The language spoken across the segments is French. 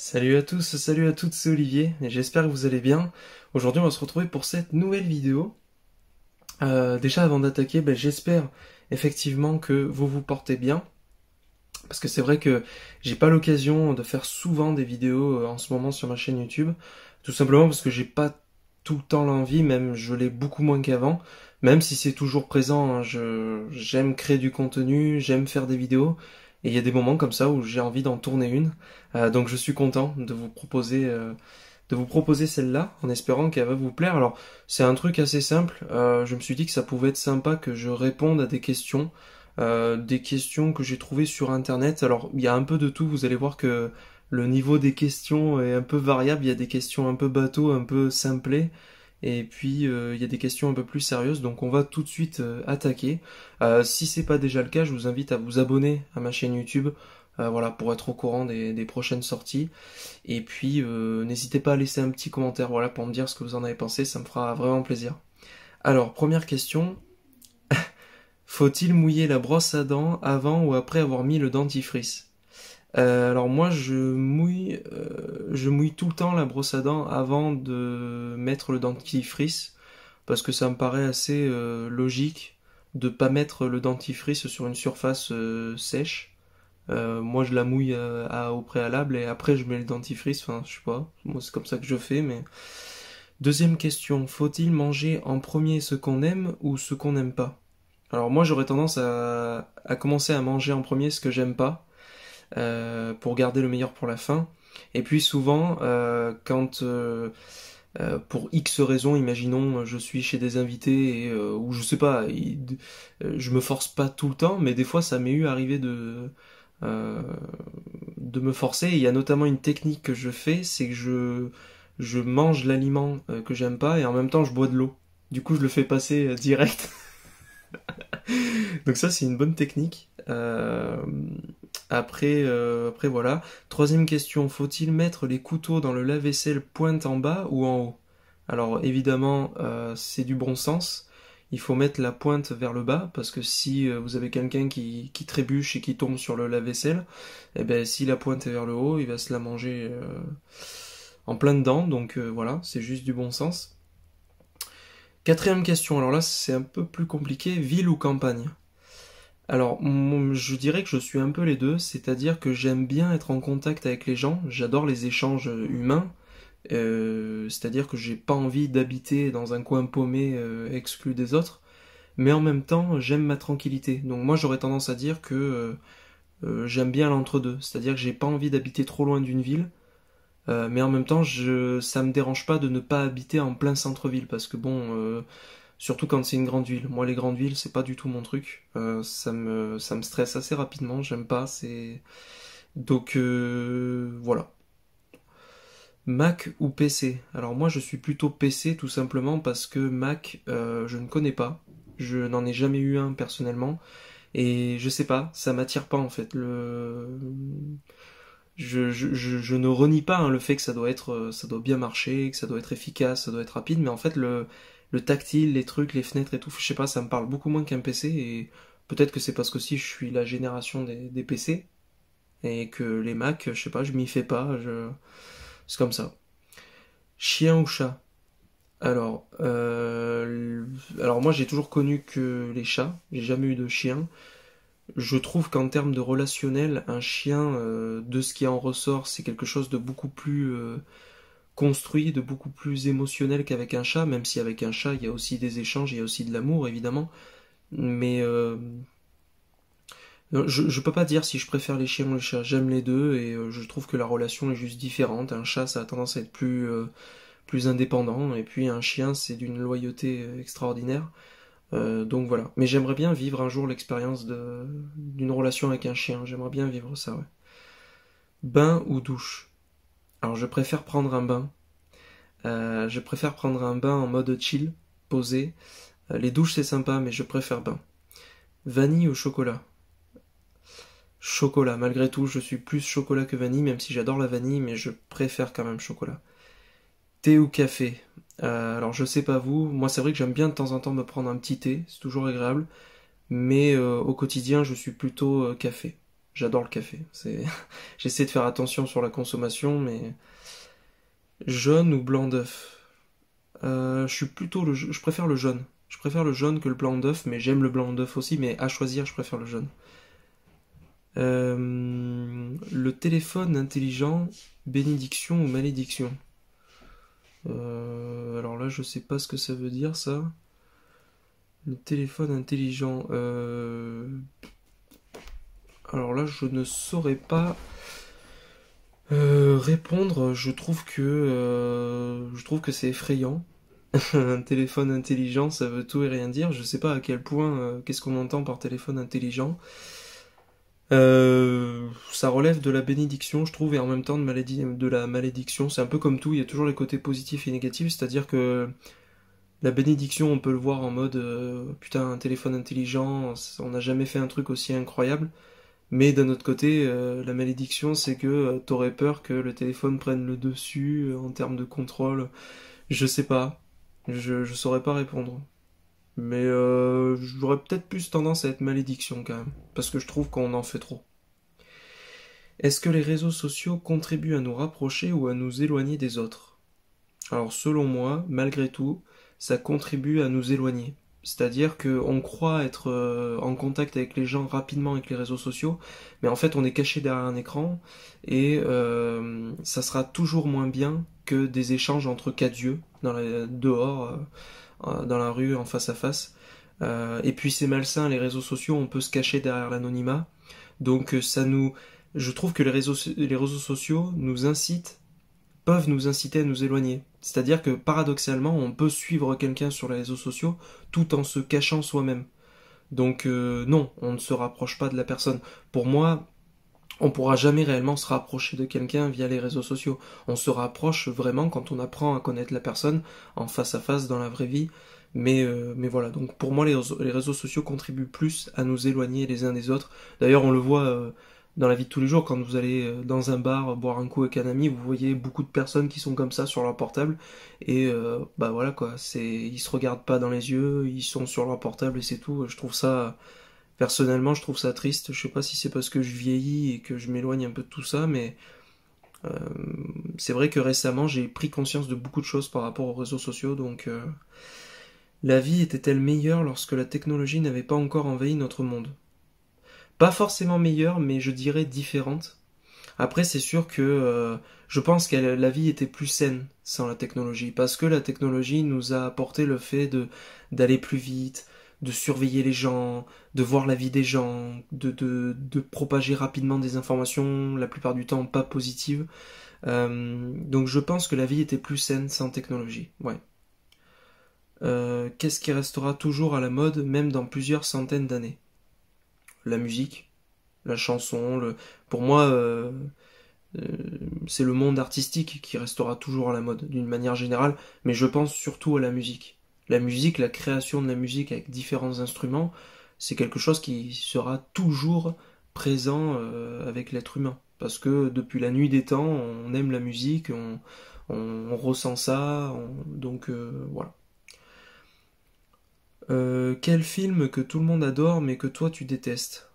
Salut à tous, salut à toutes, c'est Olivier, et j'espère que vous allez bien. Aujourd'hui on va se retrouver pour cette nouvelle vidéo. Déjà avant d'attaquer, j'espère effectivement que vous vous portez bien, parce que c'est vrai que j'ai pas l'occasion de faire souvent des vidéos en ce moment sur ma chaîne YouTube, tout simplement parce que j'ai pas tout le temps l'envie, même je l'ai beaucoup moins qu'avant, même si c'est toujours présent, hein, j'aime créer du contenu, j'aime faire des vidéos, et il y a des moments comme ça où j'ai envie d'en tourner une. Donc je suis content de vous proposer celle-là, en espérant qu'elle va vous plaire. Alors c'est un truc assez simple, je me suis dit que ça pouvait être sympa que je réponde à des questions que j'ai trouvées sur internet. Alors il y a un peu de tout, vous allez voir que le niveau des questions est un peu variable, il y a des questions un peu bateau, un peu simplées, et puis il y a des questions un peu plus sérieuses, donc on va tout de suite attaquer. Si c'est pas déjà le cas, je vous invite à vous abonner à ma chaîne YouTube, voilà, pour être au courant des prochaines sorties. Et puis n'hésitez pas à laisser un petit commentaire, voilà, pour me dire ce que vous en avez pensé, ça me fera vraiment plaisir. Alors, première question, faut-il mouiller la brosse à dents avant ou après avoir mis le dentifrice? Alors moi je mouille tout le temps la brosse à dents avant de mettre le dentifrice parce que ça me paraît assez logique de pas mettre le dentifrice sur une surface sèche. Moi je la mouille au préalable et après je mets le dentifrice, enfin je sais pas, moi c'est comme ça que je fais. Mais deuxième question, faut-il manger en premier ce qu'on aime ou ce qu'on n'aime pas? Alors moi j'aurais tendance à commencer à manger en premier ce que j'aime pas, pour garder le meilleur pour la fin. Et puis souvent, pour X raisons, imaginons, je suis chez des invités ou je sais pas, je me force pas tout le temps, mais des fois ça m'est eu arrivé euh, de me forcer. Et il y a notamment une technique que je fais, c'est que je mange l'aliment que j'aime pas et en même temps je bois de l'eau. Du coup, je le fais passer direct. Donc ça, c'est une bonne technique. Après voilà. Troisième question, faut-il mettre les couteaux dans le lave-vaisselle pointe en bas ou en haut? Alors évidemment, c'est du bon sens. Il faut mettre la pointe vers le bas parce que si vous avez quelqu'un qui trébuche et qui tombe sur le lave-vaisselle, eh ben si la pointe est vers le haut, il va se la manger en plein dedans. Donc voilà, c'est juste du bon sens. Quatrième question, alors là c'est un peu plus compliqué, ville ou campagne? Alors, je dirais que je suis un peu les deux, c'est-à-dire que j'aime bien être en contact avec les gens, j'adore les échanges humains, c'est-à-dire que j'ai pas envie d'habiter dans un coin paumé exclu des autres, mais en même temps j'aime ma tranquillité. Donc moi j'aurais tendance à dire que j'aime bien l'entre-deux, c'est-à-dire que j'ai pas envie d'habiter trop loin d'une ville, mais en même temps ça me dérange pas de ne pas habiter en plein centre-ville, parce que bon, surtout quand c'est une grande ville. Moi, les grandes villes, c'est pas du tout mon truc. Ça me stresse assez rapidement. J'aime pas. Donc voilà. Mac ou PC? Alors moi, je suis plutôt PC tout simplement parce que Mac, je ne connais pas. Je n'en ai jamais eu un personnellement. Et je sais pas, ça m'attire pas en fait. Je ne renie pas, hein, le fait que ça doit bien marcher, que ça doit être efficace, ça doit être rapide, mais en fait le tactile, les trucs, les fenêtres et tout, je sais pas, ça me parle beaucoup moins qu'un PC. Et peut-être que c'est parce que si je suis la génération des PC et que les Mac, je sais pas, je m'y fais pas, c'est comme ça. Chien ou chat? Alors moi j'ai toujours connu que les chats, j'ai jamais eu de chien. Je trouve qu'en termes de relationnel, un chien, de ce qui en ressort, c'est quelque chose de beaucoup plus construit, de beaucoup plus émotionnel qu'avec un chat, même si avec un chat, il y a aussi des échanges, il y a aussi de l'amour, évidemment. Mais je peux pas dire si je préfère les chiens ou les chats. J'aime les deux et je trouve que la relation est juste différente. Un chat, ça a tendance à être plus indépendant, et puis un chien, c'est d'une loyauté extraordinaire. Donc voilà. Mais j'aimerais bien vivre un jour l'expérience d'une relation avec un chien. J'aimerais bien vivre ça, ouais. Bain ou douche? Alors je préfère prendre un bain. Je préfère prendre un bain en mode chill, posé. Les douches c'est sympa, mais je préfère bain. Vanille ou chocolat? Chocolat. Malgré tout, je suis plus chocolat que vanille, même si j'adore la vanille, mais je préfère quand même chocolat. Thé ou café? Alors je sais pas vous, moi c'est vrai que j'aime bien de temps en temps me prendre un petit thé, c'est toujours agréable, mais au quotidien je suis plutôt café. J'adore le café. J'essaie de faire attention sur la consommation, mais jaune ou blanc d'œuf? Je suis plutôt je préfère le jaune. Je préfère le jaune que le blanc d'œuf, mais j'aime le blanc d'œuf aussi, mais à choisir, je préfère le jaune. Le téléphone intelligent, bénédiction ou malédiction? Alors là, je sais pas ce que ça veut dire, ça. Le téléphone intelligent. Alors là, je ne saurais pas répondre. Je trouve que c'est effrayant. Un téléphone intelligent, ça veut tout et rien dire. Je sais pas à quel point. Qu'est-ce qu'on entend par téléphone intelligent? Ça relève de la bénédiction, je trouve, et en même temps de la malédiction. C'est un peu comme tout. Il y a toujours les côtés positifs et négatifs. C'est-à-dire que la bénédiction, on peut le voir en mode putain, un téléphone intelligent, on n'a jamais fait un truc aussi incroyable. Mais d'un autre côté, la malédiction, c'est que t'aurais peur que le téléphone prenne le dessus en termes de contrôle. Je sais pas. Je saurais pas répondre. Mais j'aurais peut-être plus tendance à être malédiction quand même. Parce que je trouve qu'on en fait trop. Est-ce que les réseaux sociaux contribuent à nous rapprocher ou à nous éloigner des autres? Alors selon moi, malgré tout, ça contribue à nous éloigner. C'est-à-dire qu'on croit être en contact avec les gens rapidement avec les réseaux sociaux, mais en fait on est caché derrière un écran et ça sera toujours moins bien que des échanges entre quatre yeux dehors, dans la rue, en face à face. Et puis c'est malsain, les réseaux sociaux, on peut se cacher derrière l'anonymat. Donc je trouve que les réseaux sociaux peuvent nous inciter à nous éloigner. C'est-à-dire que paradoxalement, on peut suivre quelqu'un sur les réseaux sociaux tout en se cachant soi-même. Donc non, on ne se rapproche pas de la personne. Pour moi, on pourra jamais réellement se rapprocher de quelqu'un via les réseaux sociaux. On se rapproche vraiment quand on apprend à connaître la personne en face à face dans la vraie vie. Mais voilà, donc pour moi les réseaux sociaux contribuent plus à nous éloigner les uns des autres. D'ailleurs on le voit dans la vie de tous les jours, quand vous allez dans un bar boire un coup avec un ami, vous voyez beaucoup de personnes qui sont comme ça sur leur portable. Et bah voilà quoi, ils se regardent pas dans les yeux, ils sont sur leur portable et c'est tout. Personnellement, je trouve ça triste. Je sais pas si c'est parce que je vieillis et que je m'éloigne un peu de tout ça, mais euh, c'est vrai que récemment, j'ai pris conscience de beaucoup de choses par rapport aux réseaux sociaux. Donc, la vie était-elle meilleure lorsque la technologie n'avait pas encore envahi notre monde? Pas forcément meilleure, mais je dirais différente. Après, c'est sûr que je pense que la vie était plus saine sans la technologie, parce que la technologie nous a apporté le fait d'aller plus vite, de surveiller les gens, de voir la vie des gens, de propager rapidement des informations, la plupart du temps pas positives. Donc je pense que la vie était plus saine sans technologie. Ouais. Qu'est-ce qui restera toujours à la mode, même dans plusieurs centaines d'années? La musique, la chanson, pour moi, Euh, c'est le monde artistique qui restera toujours à la mode, d'une manière générale, mais je pense surtout à la musique. La musique, la création de la musique avec différents instruments, c'est quelque chose qui sera toujours présent avec l'être humain. Parce que depuis la nuit des temps, on aime la musique, on ressent ça, donc voilà. Quel film que tout le monde adore mais que toi tu détestes?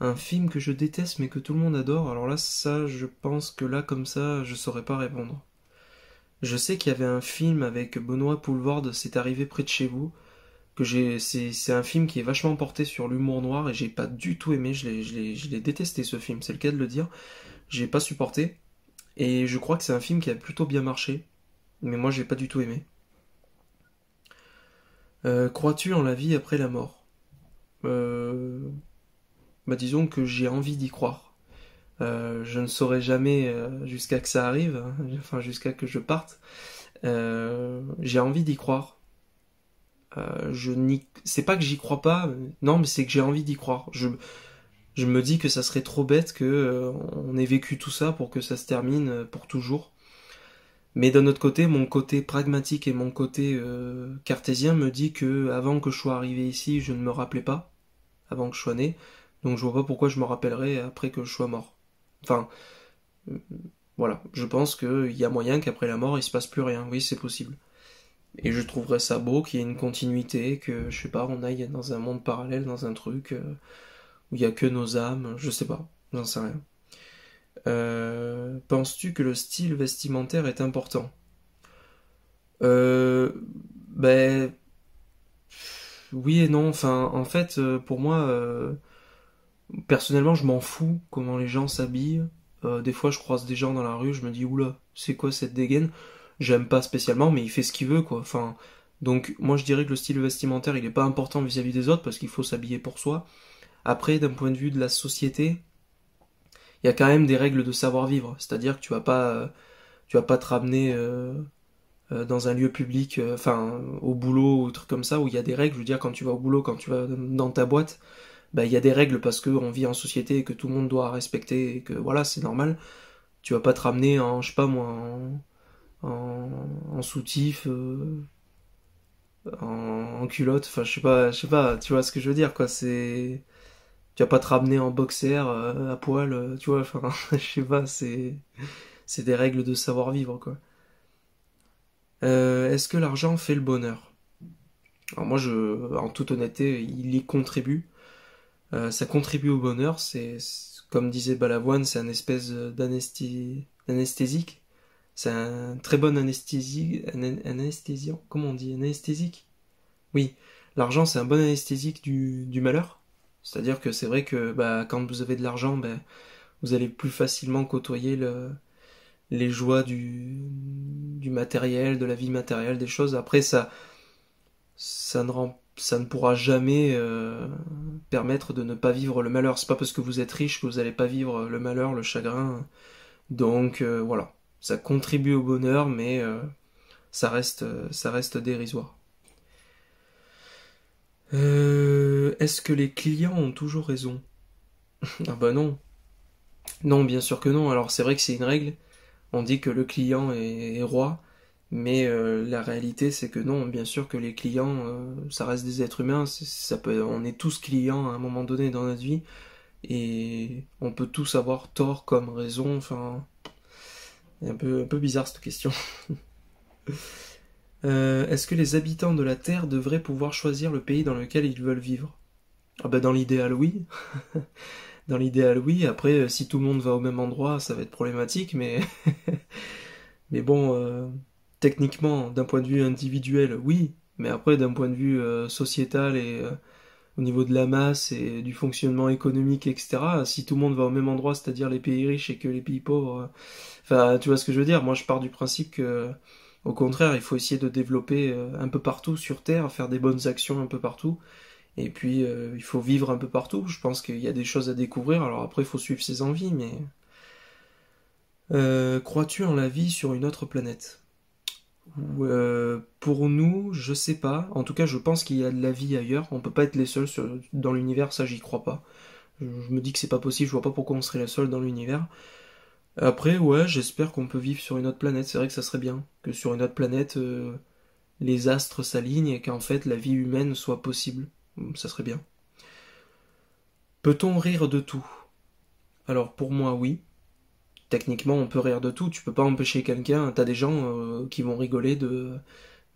Un film que je déteste mais que tout le monde adore, alors là, ça, je pense que là, comme ça, je saurais pas répondre. Je sais qu'il y avait un film avec Benoît Poelvoorde, C'est arrivé près de chez vous, c'est un film qui est vachement porté sur l'humour noir et j'ai pas du tout aimé, je l'ai détesté ce film, c'est le cas de le dire. J'ai pas supporté et je crois que c'est un film qui a plutôt bien marché, mais moi j'ai pas du tout aimé. Crois-tu en la vie après la mort? euh, Bah disons que j'ai envie d'y croire. Je ne saurai jamais jusqu'à que ça arrive, hein, enfin jusqu'à que je parte. J'ai envie d'y croire. C'est pas que j'y crois pas, non, mais c'est que j'ai envie d'y croire. Je me dis que ça serait trop bête que on ait vécu tout ça pour que ça se termine pour toujours. Mais d'un autre côté, mon côté pragmatique et mon côté cartésien me dit que avant que je sois arrivé ici, je ne me rappelais pas, avant que je sois né. Donc je vois pas pourquoi je me rappellerai après que je sois mort. Enfin, euh, voilà, je pense qu'il y a moyen qu'après la mort, il se passe plus rien. Oui, c'est possible. Et je trouverais ça beau qu'il y ait une continuité, que, je sais pas, on aille dans un monde parallèle, dans un truc. où il y a que nos âmes, je sais pas, j'en sais rien. Penses-tu que le style vestimentaire est important? Euh, ben, oui et non, enfin, en fait, pour moi, personnellement, je m'en fous comment les gens s'habillent. Des fois, je croise des gens dans la rue, je me dis, oula, c'est quoi cette dégaine? J'aime pas spécialement, mais il fait ce qu'il veut, quoi. Enfin, donc, moi, je dirais que le style vestimentaire, il est pas important vis-à-vis des autres, parce qu'il faut s'habiller pour soi. Après, d'un point de vue de la société, il y a quand même des règles de savoir-vivre. C'est-à-dire que tu vas pas te ramener dans un lieu public, enfin, au boulot ou truc comme ça, où il y a des règles. Je veux dire, quand tu vas au boulot, quand tu vas dans ta boîte, bah, il y a des règles parce qu'on vit en société et que tout le monde doit respecter et que voilà, c'est normal. Tu vas pas te ramener en, je sais pas moi, en soutif, en culotte, enfin je sais pas, tu vois ce que je veux dire quoi, c'est. Tu vas pas te ramener en boxer à poil, tu vois, enfin je sais pas, c'est des règles de savoir-vivre quoi. Est-ce que l'argent fait le bonheur? Alors moi en toute honnêteté, il y contribue. Ça contribue au bonheur, comme disait Balavoine, c'est un espèce d'anesthésique. C'est un très bon anesthésiant. Comment on dit? Anesthésique? Oui, l'argent c'est un bon anesthésique du malheur. C'est-à-dire que c'est vrai que bah, quand vous avez de l'argent, bah, vous allez plus facilement côtoyer les joies du matériel, de la vie matérielle, des choses. Après, ça ne pourra jamais permettre de ne pas vivre le malheur. C'est pas parce que vous êtes riche que vous n'allez pas vivre le malheur, le chagrin. Donc voilà, ça contribue au bonheur, mais ça reste dérisoire. Est-ce que les clients ont toujours raison? Ah bah non. Non, bien sûr que non. Alors c'est vrai que c'est une règle. On dit que le client est roi, mais la réalité c'est que non. Bien sûr que les clients, ça reste des êtres humains. On est tous clients à un moment donné dans notre vie, et on peut tous avoir tort comme raison. Enfin, c'est un peu bizarre cette question. Est-ce que les habitants de la Terre devraient pouvoir choisir le pays dans lequel ils veulent vivre? Ah bah dans l'idéal oui. Dans l'idéal oui. Après, si tout le monde va au même endroit, ça va être problématique, mais mais bon, techniquement, d'un point de vue individuel, oui. Mais après, d'un point de vue sociétal et au niveau de la masse et du fonctionnement économique, etc., si tout le monde va au même endroit, c'est-à-dire les pays riches et que les pays pauvres, enfin, tu vois ce que je veux dire? Moi, je pars du principe que, au contraire, il faut essayer de développer un peu partout sur Terre, faire des bonnes actions un peu partout. Et puis, il faut vivre un peu partout. Je pense qu'il y a des choses à découvrir. Alors après, il faut suivre ses envies, mais... crois-tu en la vie sur une autre planète? Pour nous, je sais pas. En tout cas, je pense qu'il y a de la vie ailleurs. On peut pas être les seuls dans l'univers, ça j'y crois pas. Je me dis que c'est pas possible, je vois pas pourquoi on serait les seuls dans l'univers. Après, ouais, j'espère qu'on peut vivre sur une autre planète. C'est vrai que ça serait bien. Que sur une autre planète, les astres s'alignent et qu'en fait la vie humaine soit possible. Ça serait bien. Peut-on rire de tout? Alors pour moi, oui. Techniquement, on peut rire de tout. Tu peux pas empêcher quelqu'un. T'as des gens qui vont rigoler de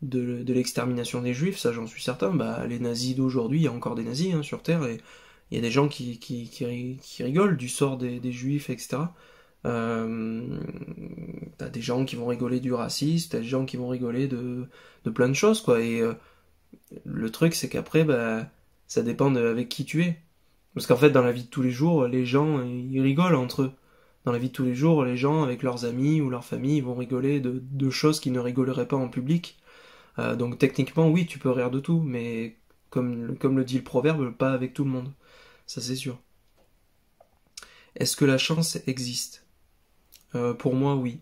l'extermination des juifs, ça j'en suis certain. Bah, les nazis d'aujourd'hui, il y a encore des nazis hein, sur Terre, et il y a des gens qui rigolent du sort des juifs, etc. Euh, T'as des gens qui vont rigoler du racisme, t'as des gens qui vont rigoler de plein de choses, quoi. Et le truc, c'est qu'après, bah, ça dépend avec qui tu es. Parce qu'en fait, dans la vie de tous les jours, les gens, ils rigolent entre eux. Dans la vie de tous les jours, les gens, avec leurs amis ou leur famille, ils vont rigoler de choses qu'ils ne rigoleraient pas en public. Donc techniquement, oui, tu peux rire de tout, mais comme le dit le proverbe, pas avec tout le monde. Ça, c'est sûr. Est-ce que la chance existe? Pour moi, oui.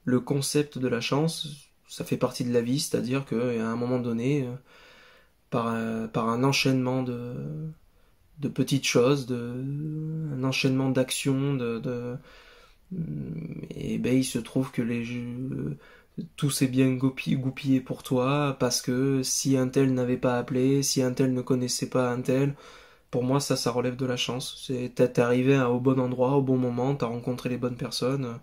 Le concept de la chance, ça fait partie de la vie, c'est-à-dire qu'à un moment donné, par un enchaînement de petites choses, un enchaînement d'actions, et ben il se trouve que tout s'est bien goupillé pour toi, parce que si un tel n'avait pas appelé, si un tel ne connaissait pas un tel, pour moi ça relève de la chance. T'es arrivé au bon endroit, au bon moment, t'as rencontré les bonnes personnes,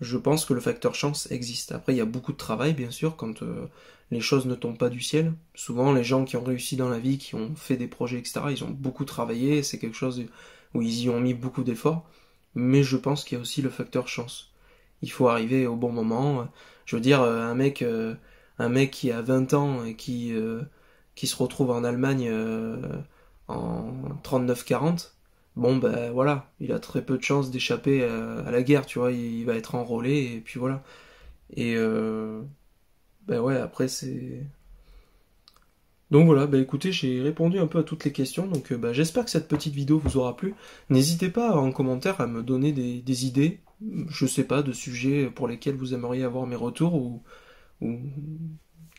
je pense que le facteur chance existe. Après, il y a beaucoup de travail, bien sûr, quand les choses ne tombent pas du ciel. Souvent, les gens qui ont réussi dans la vie, qui ont fait des projets, etc., ils ont beaucoup travaillé, c'est quelque chose où ils y ont mis beaucoup d'efforts. Mais je pense qu'il y a aussi le facteur chance. Il faut arriver au bon moment. Je veux dire, un mec qui a 20 ans et qui se retrouve en Allemagne en 39-40, bon ben voilà, il a très peu de chances d'échapper à la guerre, tu vois, il va être enrôlé et puis voilà. Et ben ouais, après c'est... Donc voilà, bah écoutez, j'ai répondu un peu à toutes les questions, donc bah, j'espère que cette petite vidéo vous aura plu. N'hésitez pas en commentaire à me donner des idées, je sais pas, de sujets pour lesquels vous aimeriez avoir mes retours, ou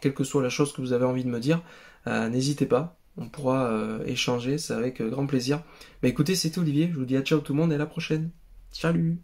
quelle que soit la chose que vous avez envie de me dire, n'hésitez pas, on pourra échanger, c'est avec grand plaisir. Bah écoutez, c'était Olivier, je vous dis à ciao tout le monde et à la prochaine. Salut!